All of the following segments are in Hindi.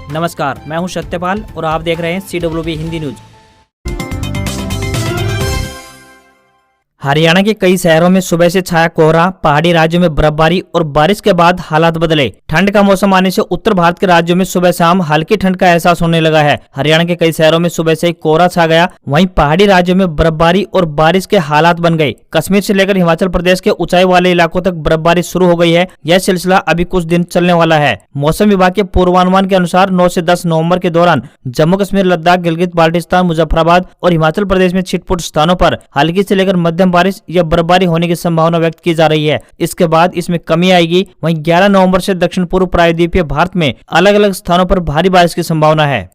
नमस्कार, मैं हूं सत्यपाल और आप देख रहे हैं CWB हिंदी न्यूज। हरियाणा के कई शहरों में सुबह से छाया कोहरा, पहाड़ी राज्यों में बर्फबारी और बारिश के बाद हालात बदले। ठंड का मौसम आने से उत्तर भारत के राज्यों में सुबह शाम हल्की ठंड का एहसास होने लगा है। हरियाणा के कई शहरों में सुबह से ही कोहरा छा गया, वहीं पहाड़ी राज्यों में बर्फबारी और बारिश के हालात बन गए। कश्मीर से लेकर हिमाचल प्रदेश के ऊंचाई वाले इलाकों तक बर्फबारी शुरू हो गई है। यह सिलसिला अभी कुछ दिन चलने वाला है। मौसम विभाग के पूर्वानुमान के अनुसार 9 से 10 नवंबर के दौरान जम्मू कश्मीर, लद्दाख, गिलगित बाल्टिस्तान, मुजफ्फराबाद और हिमाचल प्रदेश में छिटपुट स्थानों पर हल्की से लेकर मध्यम बारिश या बर्फबारी होने की संभावना व्यक्त की जा रही है। इसके बाद इसमें कमी आएगी। वहीं 11 नवंबर से दक्षिण पूर्व प्रायद्वीपीय भारत में अलग अलग स्थानों पर भारी बारिश की संभावना है।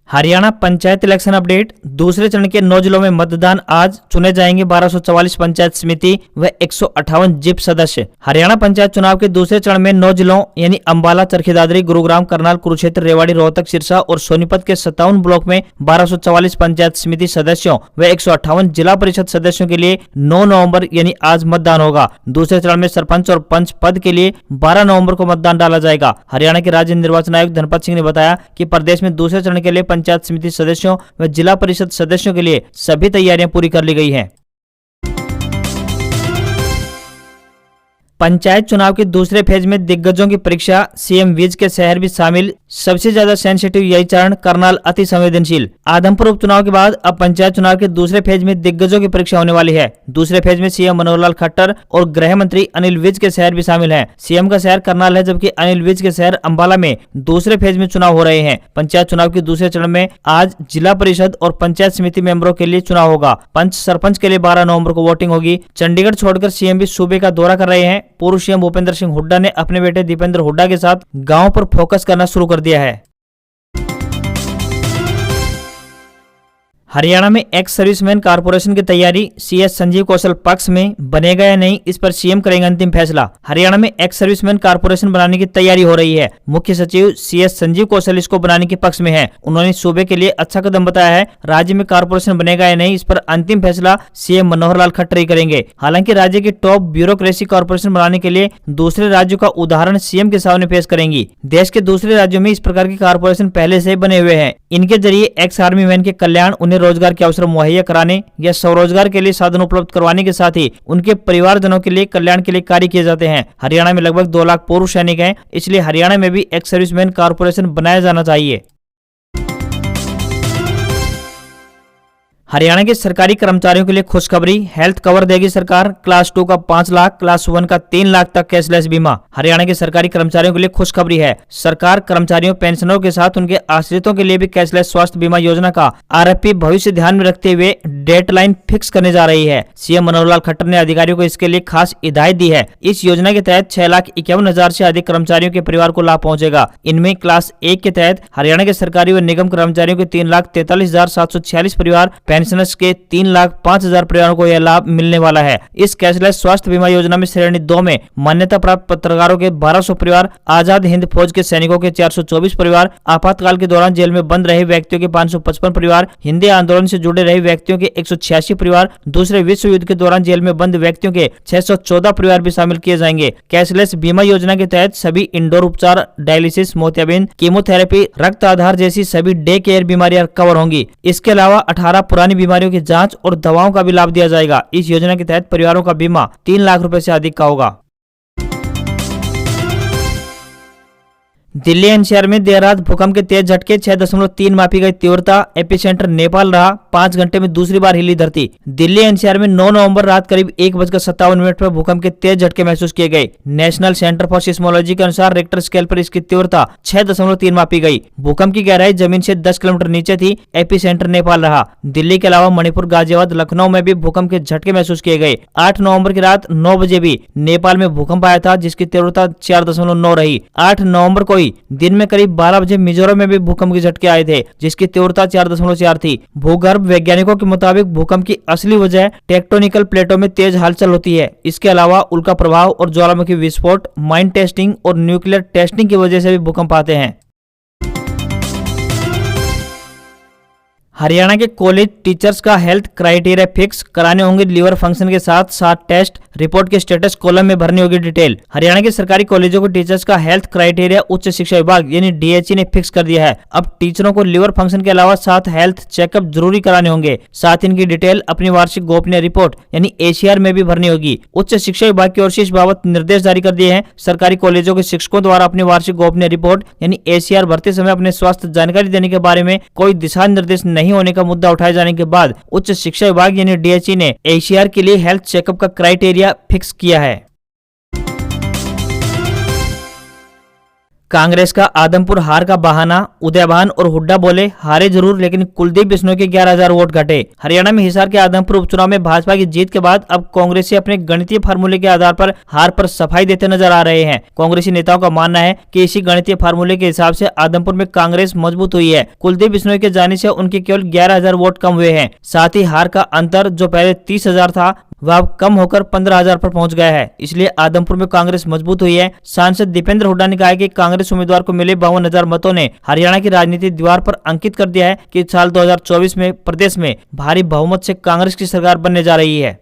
Haryana panchayat election update. दूसरे चरण के 9 जिलों में मतदान आज। चुने जाएंगे 1244 पंचायत समिति व 158 जिप सदस्य। हरियाणा पंचायत चुनाव के दूसरे चरण में 9 जिलों यानी अंबाला, चरखी दादरी, गुरुग्राम, करनाल, कुरुक्षेत्र, रेवाड़ी, रोहतक, सिरसा और सोनीपत के 57 ब्लॉक में 1244 पंचायत समिति सदस्यों व 158 जिला परिषद सदस्यों के लिए 9 नवंबर यानी आज मतदान होगा। दूसरे चरण में सरपंच और पंच पद के लिए 12 नवंबर को मतदान डाला जाएगा। हरियाणा के राज्य निर्वाचन आयुक्त धनपत सिंह ने बताया कि प्रदेश में दूसरे चरण के लिए पंचायत समिति सदस्यों व जिला परिषद सदस्यों के लिए सभी तैयारियां पूरी कर ली गई हैं। पंचायत चुनाव के दूसरे फेज में दिग्गजों की परीक्षा, सीएम विज के शहर भी शामिल। सबसे ज्यादा सेंसिटिव यही चरण, करनाल अति संवेदनशील। आदमपुर उपचुनाव के बाद अब पंचायत चुनाव के दूसरे फेज में दिग्गजों की परीक्षा होने वाली है। दूसरे फेज में सीएम मनोहर लाल खट्टर और गृह मंत्री अनिल विज के शहर भी शामिल हैं। सीएम का शहर करनाल है, जबकि अनिल विज के शहर अंबाला में दूसरे फेज में चुनाव हो रहे हैं। पंचायत चुनाव के दूसरे चरण में आज जिला परिषद और पंचायत समिति मेंबरों के लिए चुनाव होगा। पंच सरपंच के लिए 12 नवंबर को वोटिंग होगी। चंडीगढ़ छोड़कर सीएम भी सूबे का दौरा कर रहे हैं। पूर्व सीएम भूपेंद्र सिंह हुड्डा ने अपने बेटे दीपेंद्र हुड्डा के साथ गांव पर फोकस करना शुरू कर दिया है। हरियाणा में एक्स सर्विसमैन कारपोरेशन की तैयारी। सीएस संजीव कौशल पक्ष में बनेगा या नहीं, इस पर सीएम करेंगे अंतिम फैसला। हरियाणा में एक्स सर्विसमैन कारपोरेशन बनाने की तैयारी हो रही है। मुख्य सचिव सीएस संजीव कौशल इसको बनाने के पक्ष में है। उन्होंने सूबे के लिए अच्छा कदम बताया है। राज्य में कारपोरेशन बनेगा या नहीं, इस पर अंतिम फैसला सीएम मनोहर लाल खट्टर ही करेंगे। हालांकि राज्य की टॉप ब्यूरोक्रेसी कारपोरेशन बनाने के लिए दूसरे राज्यों का उदाहरण सीएम के सामने पेश करेंगी। देश के दूसरे राज्यों में इस प्रकार की कारपोरेशन पहले से बने हुए हैं। इनके जरिए एक्स आर्मी मैन के कल्याण, उन्हें रोजगार के अवसर मुहैया कराने या स्वरोजगार के लिए साधन उपलब्ध करवाने के साथ ही उनके परिवारजनों के लिए कल्याण के लिए कार्य किए जाते हैं। हरियाणा में लगभग 2 लाख पूर्व सैनिक हैं, इसलिए हरियाणा में भी एक्स सर्विसमैन कारपोरेशन बनाया जाना चाहिए। हरियाणा के सरकारी कर्मचारियों के लिए खुशखबरी। हेल्थ कवर देगी सरकार। क्लास 2 का 5 लाख, क्लास 1 का 3 लाख तक कैशलेस बीमा। हरियाणा के सरकारी कर्मचारियों के लिए खुशखबरी है। सरकार कर्मचारियों, पेंशनरों के साथ उनके आश्रितों के लिए भी कैशलेस स्वास्थ्य बीमा योजना का आरएफपी भविष्य ध्यान में रखते हुए डेडलाइन फिक्स करने जा रही है। सीएम मनोहर लाल खट्टर ने अधिकारियों को इसके लिए खास हिदायत दी है। इस योजना के तहत 6,51,000 से अधिक कर्मचारियों के परिवार को लाभ पहुंचेगा। इनमें क्लास 1 के तहत हरियाणा के सरकारी व निगम कर्मचारियों के 3,43,746 परिवार, पेंशनर्स के 3,05,000 परिवारों को यह लाभ मिलने वाला है। इस कैशलेस स्वास्थ्य बीमा योजना में श्रेणी 2 में मान्यता प्राप्त पत्रकारों के 1200 परिवार, आजाद हिंद फौज के सैनिकों के 424 परिवार, आपातकाल के दौरान जेल में बंद रहे व्यक्तियों के 555 परिवार, हिंदी आंदोलन से जुड़े रहे व्यक्तियों के 186 परिवार, दूसरे विश्व युद्ध के दौरान जेल में बंद व्यक्तियों के 614 परिवार भी शामिल किए जाएंगे। कैशलेस बीमा योजना के तहत सभी इंडोर उपचार, डायलिसिस, मोतियाबिंद, कीमोथेरेपी, रक्त आधार जैसी सभी डे केयर बीमारियां कवर होंगी। इसके अलावा 18 पुरानी बीमारियों की जांच और दवाओं का भी लाभ दिया जाएगा। इस योजना के तहत परिवारों का बीमा 3 लाख रुपए से अधिक का होगा। दिल्ली एनसीआर में देर रात भूकंप के तेज झटके, 6.3 मापी गई तीव्रता। एपिसेंटर नेपाल रहा। 5 घंटे में दूसरी बार हिली धरती। दिल्ली एनसीआर में 9 नवंबर रात करीब 1:57 पर भूकंप के तेज झटके महसूस किए गए। नेशनल सेंटर फॉर सिस्मोलॉजी के अनुसार रेक्टर स्केल पर इसकी तीव्रता 6.3 मापी गई। भूकंप की गहराई जमीन से 10 किलोमीटर नीचे थी। एपिसेंटर नेपाल रहा। दिल्ली के अलावा मणिपुर, गाजियाबाद, लखनऊ में भी भूकंप के झटके महसूस किए गए। 8 नवंबर की रात 9 बजे भी नेपाल में भूकंप आया था, जिसकी तीव्रता 4.9 रही। 8 नवंबर को दिन में करीब 12 बजे मिजोरम में भी भूकंप के झटके आए थे, जिसकी तीव्रता 4.4 थी। भूगर्भ वैज्ञानिकों के मुताबिक भूकंप की असली वजह टेक्टोनिकल प्लेटों में तेज हलचल होती है। इसके अलावा उल्का प्रभाव और ज्वालामुखी विस्फोट, माइन टेस्टिंग और न्यूक्लियर टेस्टिंग की वजह से भी भूकंप आते हैं। हरियाणा के कॉलेज टीचर्स का हेल्थ क्राइटेरिया फिक्स कराने होंगे लीवर फंक्शन के साथ 7 टेस्ट, रिपोर्ट के स्टेटस कॉलम में भरनी होगी डिटेल। हरियाणा के सरकारी कॉलेजों को टीचर्स का हेल्थ क्राइटेरिया उच्च शिक्षा विभाग यानी डीएचई ने फिक्स कर दिया है। अब टीचरों को लीवर फंक्शन के अलावा 7 हेल्थ चेकअप जरूरी कराने होंगे। साथ इनकी डिटेल अपनी वार्षिक गोपनीय रिपोर्ट यानी एसीआर में भी भरनी होगी। उच्च शिक्षा विभाग की ओर से इस बाबत निर्देश जारी कर दिए हैं। सरकारी कॉलेजों के शिक्षकों द्वारा अपनी वार्षिक गोपनीय रिपोर्ट यानी एसीआर भरते समय अपने स्वास्थ्य जानकारी देने के बारे में कोई दिशा निर्देश नहीं होने का मुद्दा उठाए जाने के बाद उच्च शिक्षा विभाग यानी डीएचई ने एसीआर के लिए हेल्थ चेकअप का क्राइटेरिया फिक्स किया है। कांग्रेस का आदमपुर हार का बहाना, उदयभान और हुड्डा बोले हारे जरूर लेकिन कुलदीप बिश्नोई के 11,000 वोट घटे। हरियाणा में हिसार के आदमपुर उपचुनाव में भाजपा की जीत के बाद अब कांग्रेसी अपने गणितीय फार्मूले के आधार पर हार पर सफाई देते नजर आ रहे हैं। कांग्रेसी नेताओं का मानना है कि इसी गणितीय फार्मूले के हिसाब से आदमपुर में कांग्रेस मजबूत हुई है। कुलदीप बिश्नोई के जाने से उनके केवल 11,000 वोट कम हुए हैं। साथ ही हार का अंतर जो पहले 30,000 था वह अब कम होकर 15,000 पर पहुंच गया है। इसलिए आदमपुर में कांग्रेस मजबूत हुई है। सांसद दीपेंद्र हुड्डा ने कहा है कि कांग्रेस उम्मीदवार को मिले 52,000 मतों ने हरियाणा की राजनीति दीवार पर अंकित कर दिया है कि साल 2024 में प्रदेश में भारी बहुमत से कांग्रेस की सरकार बनने जा रही है।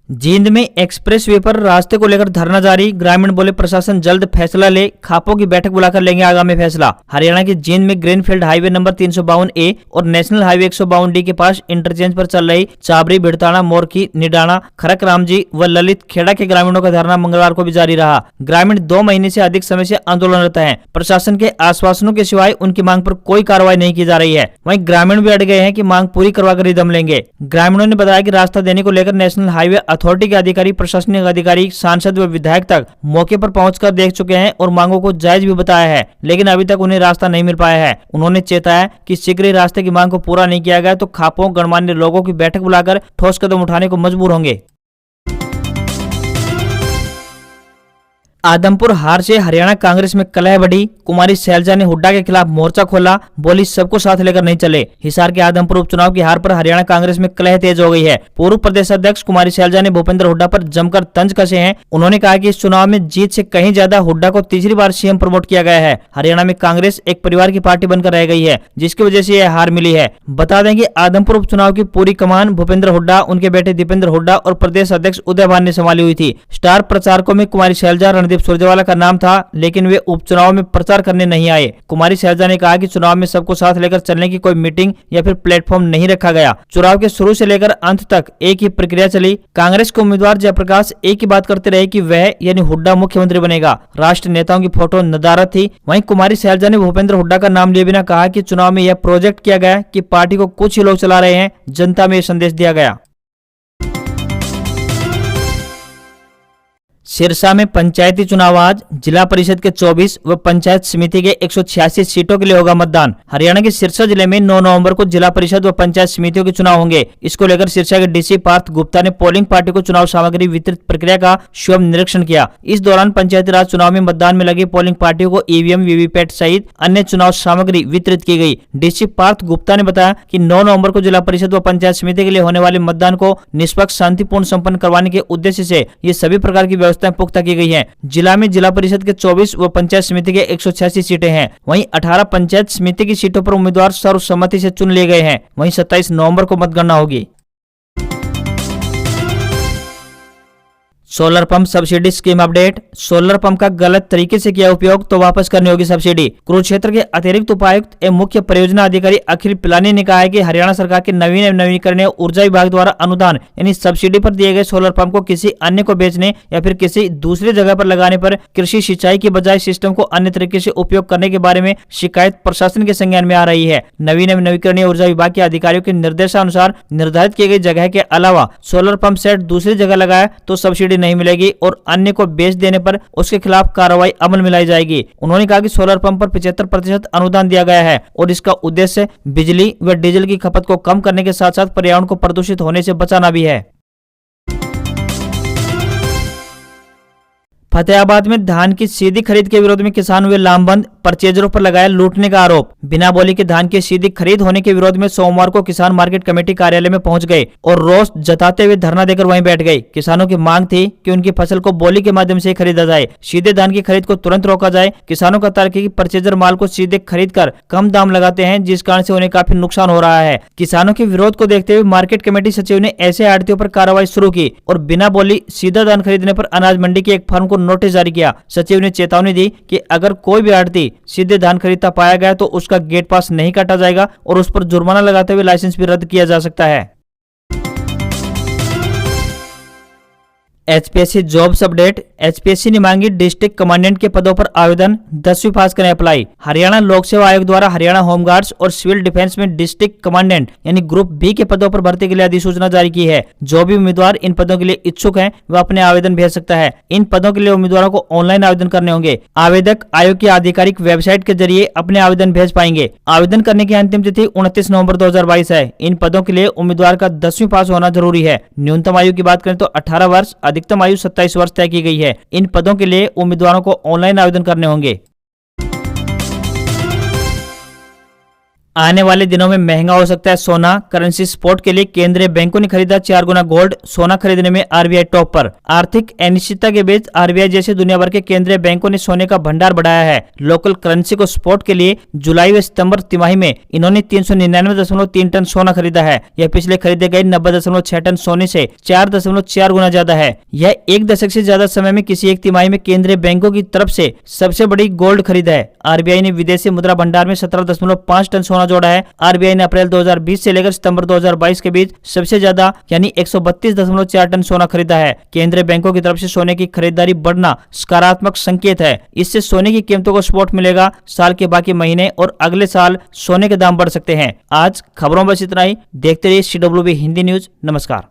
जींद में एक्सप्रेस वे पर रास्ते को लेकर धरना जारी, ग्रामीण बोले प्रशासन जल्द फैसला ले, खापों की बैठक बुलाकर लेंगे आगामी फैसला। हरियाणा के जींद में ग्रीनफील्ड हाईवे नंबर 352A और नेशनल हाईवे 152D के पास इंटरचेंज पर चल रही चाबरी, भिड़ताना, मोरकी, निडाना, खरक रामजी व ललित खेड़ा के ग्रामीणों का धरना मंगलवार को भी जारी रहा। ग्रामीण 2 महीने से अधिक समय से आंदोलनरत हैं। प्रशासन के आश्वासनों के सिवाय उनकी मांग पर कोई कार्रवाई नहीं की जा रही है। वहीं ग्रामीण भी अड़ गए हैं कि मांग पूरी करवाकर ही दम लेंगे। ग्रामीणों ने बताया कि रास्ता देने को लेकर नेशनल हाईवे अथॉरिटी के अधिकारी, प्रशासनिक अधिकारी, सांसद व विधायक तक मौके पर पहुंचकर देख चुके हैं और मांगों को जायज भी बताया है, लेकिन अभी तक उन्हें रास्ता नहीं मिल पाया है। उन्होंने चेताया कि शीघ्र ही रास्ते की मांग को पूरा नहीं किया गया तो खापों गणमान्य लोगों की बैठक बुलाकर ठोस कदम उठाने को मजबूर होंगे। आदमपुर हार से हरियाणा कांग्रेस में कलह बढ़ी, कुमारी शैलजा ने हुड्डा के खिलाफ मोर्चा खोला, बोली सबको साथ लेकर नहीं चले। हिसार के आदमपुर उपचुनाव की हार पर हरियाणा कांग्रेस में कलह तेज हो गई है। पूर्व प्रदेश अध्यक्ष कुमारी शैलजा ने भूपेंद्र हुड्डा पर जमकर तंज कसे हैं। उन्होंने कहा कि इस चुनाव में जीत से कहीं ज्यादा हुड्डा को तीसरी बार सीएम प्रमोट किया गया है। हरियाणा में कांग्रेस एक परिवार की पार्टी बनकर रह गई है, जिसकी वजह से यह हार मिली है। बता दें कि आदमपुर उपचुनाव की पूरी कमान भूपेंद्र हुड्डा, उनके बेटे दीपेंद्र हुड्डा और प्रदेश अध्यक्ष उदयभान ने संभाली हुई थी। स्टार प्रचारकों में कुमारी शैलजा, रणदीप सुरजेवाला का नाम था, लेकिन वे उपचुनाव में प्रचार करने नहीं आए। कुमारी शैलजा ने कहा कि चुनाव में सबको साथ लेकर चलने की कोई मीटिंग या फिर प्लेटफॉर्म नहीं रखा गया। चुनाव के शुरू से लेकर अंत तक एक ही प्रक्रिया चली। कांग्रेस के उम्मीदवार जयप्रकाश एक ही बात करते रहे कि वह यानी हुड्डा मुख्यमंत्री बनेगा। राष्ट्रीय नेताओं की फोटो नदारत थी। वहीं कुमारी शैलजा ने भूपेंद्र हुड्डा का नाम लिए बिना कहा कि चुनाव में यह प्रोजेक्ट किया गया कि पार्टी को कुछ ही लोग चला रहे हैं। जनता में यह संदेश दिया गया। सिरसा में पंचायती चुनाव आज, जिला परिषद के 24 व पंचायत समिति के 186 सीटों के लिए होगा मतदान। हरियाणा के सिरसा जिले में 9 नवंबर को जिला परिषद व पंचायत समितियों के चुनाव होंगे। इसको लेकर सिरसा के डीसी पार्थ गुप्ता ने पोलिंग पार्टी को चुनाव सामग्री वितरित प्रक्रिया का स्वयं निरीक्षण किया। इस दौरान पंचायती राज चुनाव में मतदान में लगी पोलिंग पार्टियों को ईवीएम, वीवीपैट सहित अन्य चुनाव सामग्री वितरित की गई। डीसी पार्थ गुप्ता ने बताया कि 9 नवंबर को जिला परिषद व पंचायत समिति के लिए होने वाले मतदान को निष्पक्ष, शांतिपूर्ण संपन्न करवाने के उद्देश्य से ये सभी प्रकार की व्यवस्थाएं पुख्ता की गई हैं। जिला में जिला परिषद के 24 व पंचायत समिति के 186 सीटें हैं। वहीं 18 पंचायत समिति की सीटों पर उम्मीदवार सर्वसम्मति से चुन लिए गए हैं। वहीं 27 नवंबर को मतगणना होगी। Solar pump subsidy scheme update. Solar pump का गलत तरीके से किया उपयोग तो वापस करनी होगी सब्सिडी। कुरुक्षेत्र के अतिरिक्त उपायुक्त एवं मुख्य परियोजना अधिकारी अखिल पिलानी ने कहा है कि हरियाणा सरकार के नवीन एवं नवीकरणीय ऊर्जा विभाग द्वारा अनुदान यानी सब्सिडी पर दिए गए सोलर पंप को किसी अन्य को बेचने या फिर किसी दूसरी जगह पर लगाने पर कृषि सिंचाई की बजाय सिस्टम को अन्य तरीके से उपयोग करने के बारे में शिकायत प्रशासन के संज्ञान में आ रही है। नवीन एवं नवीकरणीय ऊर्जा विभाग के अधिकारियों के निर्देशानुसार निर्धारित किए गई जगह के अलावा सोलर पंप सेट दूसरी जगह लगाया तो सब्सिडी नहीं मिलेगी और अन्य को बेच देने पर उसके खिलाफ कार्रवाई अमल में लाई जाएगी। उन्होंने कहा कि सोलर पंप पर 75% अनुदान दिया गया है और इसका उद्देश्य बिजली व डीजल की खपत को कम करने के साथ साथ पर्यावरण को प्रदूषित होने से बचाना भी है। फतेहाबाद में धान की सीधी खरीद के विरोध में किसान हुए लामबंद, परचेजरों पर लगाया लूटने का आरोप। बिना बोली के धान की सीधी खरीद होने के विरोध में सोमवार को किसान मार्केट कमेटी कार्यालय में पहुंच गए और रोष जताते हुए धरना देकर वहीं बैठ गए। किसानों की मांग थी कि उनकी फसल को बोली के माध्यम से खरीदा जाए, सीधे धान की खरीद को तुरंत रोका जाए। किसानों का तर्क है कि परचेजर माल को सीधे खरीद कर कम दाम लगाते हैं, जिस कारण से उन्हें काफी नुकसान हो रहा है। किसानों के विरोध को देखते हुए मार्केट कमेटी सचिव ने ऐसे आड़तियों पर कार्रवाई शुरू की और बिना बोली सीधा धान खरीदने पर अनाज मंडी की एक फर्म को नोटिस जारी किया। सचिव ने चेतावनी दी कि अगर कोई भी आड़ती सीधे धान खरीदता पाया गया तो उसका गेट पास नहीं काटा जाएगा और उस पर जुर्माना लगाते हुए लाइसेंस भी रद्द किया जा सकता है। HPSC jobs update. एचपीएससी ने मांगी डिस्ट्रिक्ट कमांडेंट के पदों पर आवेदन, 10वीं पास करें अप्लाई। हरियाणा लोक सेवा आयोग द्वारा हरियाणा होमगार्ड्स और सिविल डिफेंस में डिस्ट्रिक्ट कमांडेंट यानी ग्रुप बी के पदों पर भर्ती के लिए अधिसूचना जारी की है। जो भी उम्मीदवार इन पदों के लिए इच्छुक हैं वह अपने आवेदन भेज सकता है। इन पदों के लिए उम्मीदवारों को ऑनलाइन आवेदन करने होंगे। आवेदक आयोग की आधिकारिक वेबसाइट के जरिए अपने आवेदन भेज पाएंगे। आवेदन करने की अंतिम तिथि 29 नवंबर 2022 है। इन पदों के लिए उम्मीदवार का 10वीं पास होना जरूरी है। न्यूनतम आयु की बात करें तो 18 वर्ष, अधिकतम आयु 27 वर्ष तय की गई है। इन पदों के लिए उम्मीदवारों को ऑनलाइन आवेदन करने होंगे। आने वाले दिनों में महंगा हो सकता है सोना। करेंसी स्पॉट के लिए केंद्रीय बैंकों ने खरीदा 4 गुना गोल्ड। सोना खरीदने में आरबीआई टॉप पर। आर्थिक अनिश्चितता के बीच आरबीआई जैसे दुनिया भर के केंद्रीय बैंकों ने सोने का भंडार बढ़ाया है। लोकल करेंसी को स्पॉट के लिए जुलाई व सितंबर तिमाही में इन्होंने 399.3 टन सोना खरीदा है। यह पिछले खरीदे गए 90.6 टन सोने से 4.4 गुना ज्यादा है। यह एक दशक से ज्यादा समय में किसी एक तिमाही में केंद्रीय बैंकों की तरफ से सबसे बड़ी गोल्ड खरीद है। आरबीआई ने विदेशी मुद्रा भंडार में 17.5 टन सोना जोड़ा है। आरबीआई ने अप्रैल 2020 से लेकर सितंबर 2022 के बीच सबसे ज्यादा यानी 132.4 टन सोना खरीदा है। केंद्रीय बैंकों की तरफ से सोने की खरीदारी बढ़ना सकारात्मक संकेत है। इससे सोने की कीमतों को सपोर्ट मिलेगा। साल के बाकी महीने और अगले साल सोने के दाम बढ़ सकते हैं। आज खबरों बस इतना ही। देखते रहिए CWB हिंदी न्यूज। नमस्कार।